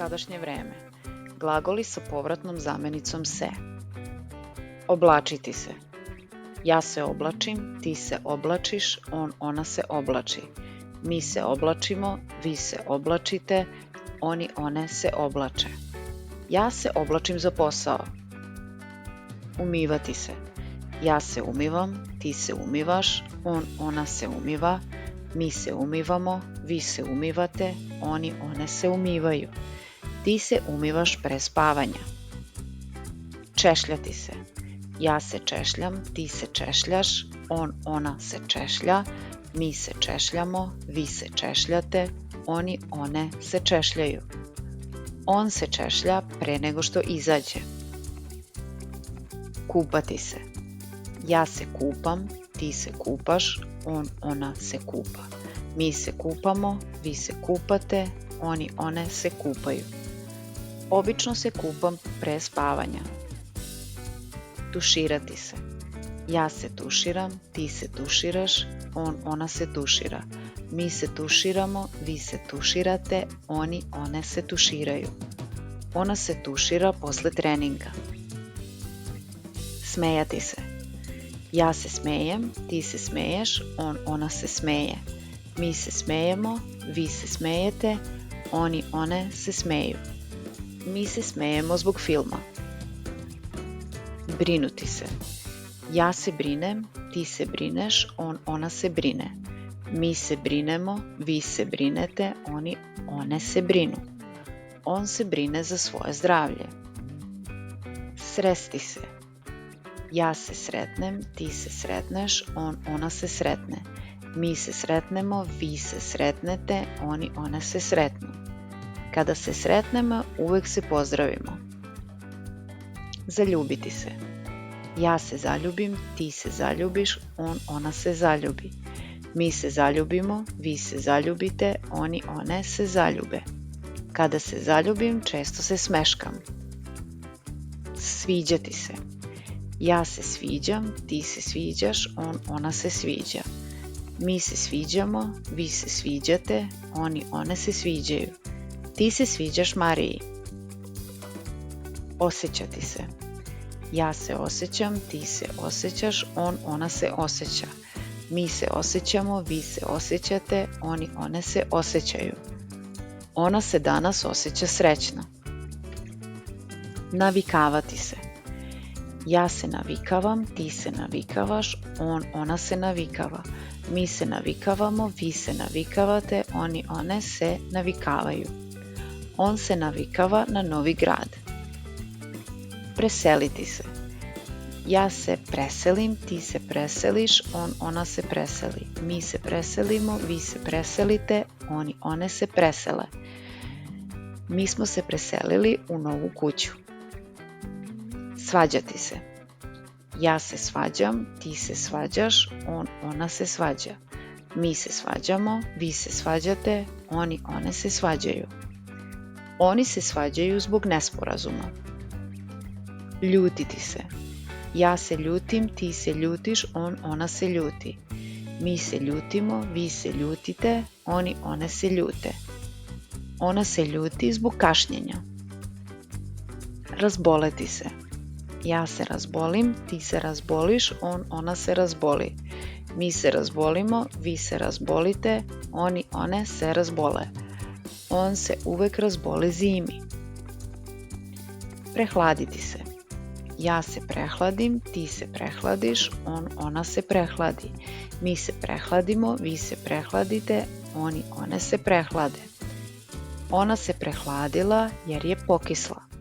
sadašnje vreme. Glagoli sa povratnom zamenicom se. Oblačiti se. Ja se oblačim, ti se oblačiš, on, ona se oblači. Mi se oblačimo, vi se oblačite, oni, one se oblače. Ja se oblačim za posao. Umivati se. Ja se umivam, ti se umivaš, on, ona se umiva, mi se umivamo, vi se umivate, oni, one se umivaju. Ti se umivaš pre spavanja. Češljati se. Ja se češljam, ti se češljaš, on, ona se češlja, mi se češljamo, vi se češljate, oni, one se češljaju. On se češlja pre nego što izađe. Kupati se. Ja se kupam, ti se kupaš, on, ona se kupa. Mi se kupamo, vi se kupate, oni, one se kupaju. Obično se kupam pre spavanja. Tuširati se. Ja se tuširam, ti se tuširaš, on, ona se tušira. Mi se tuširamo, vi se tuširate, oni, one se tuširaju. Ona se tušira posle treninga. Smejati se. Ja se smejem, ti se smeješ, on, ona se smeje. Mi se smejemo, vi se smejete, oni, one se smeju. Mi se smejemo zbog filma. Brinuti se. Ja se brinem, ti se brineš, on, ona se brine. Mi se brinemo, vi se brinete, oni, one se brinu. On se brine za svoje zdravlje. Sresti se. Ja se sretnem, ti se sretneš, on, ona se sretne. Mi se sretnemo, vi se sretnete, oni, one se sretnu. Kada se sretnemo, uvek se pozdravimo. Zaljubiti se. Ja se zaljubim, ti se zaljubiš, on, ona se zaljubi. Mi se zaljubimo, vi se zaljubite, oni, one se zaljube. Kada se zaljubim, često se smeškam. Sviđati se. Ja se sviđam, ti se sviđaš, on, ona se sviđa. Mi se sviđamo, vi se sviđate, oni, one se sviđaju. Ti se sviđaš Mariji. Osjećati se. Ja se osjećam, ti se osjećaš, on, ona se osjeća. Mi se osjećamo, vi se osjećate, oni, one se osjećaju. Ona se danas osjeća srećno. Navikavati se. Ja se navikavam, ti se navikavaš, on, ona se navikava. Mi se navikavamo, vi se navikavate, oni, one se navikavaju. On se navikava na novi grad. Preseliti se. Ja se preselim, ti se preseliš, on, ona se preseli. Mi se preselimo, vi se preselite, oni, one se presele. Mi smo se preselili u novu kuću. Svađati se. Ja se svađam, ti se svađaš, on, ona se svađa. Mi se svađamo, vi se svađate, oni, one se svađaju. Oni se svađaju zbog nesporazuma. Ljutiti se. Ja se ljutim, ti se ljutiš, on, ona se ljuti. Mi se ljutimo, vi se ljutite, oni, one se ljute. Ona se ljuti zbog kašnjenja. Razboleti se. Ja se razbolim, ti se razboliš, on, ona se razboli. Mi se razbolimo, vi se razbolite, oni, one se razbole. On se uvek razboli zimi. Prehladiti se. Ja se prehladim, ti se prehladiš, on, ona se prehladi. Mi se prehladimo, vi se prehladite, oni, one se prehlade. Ona se prehladila jer je pokisla.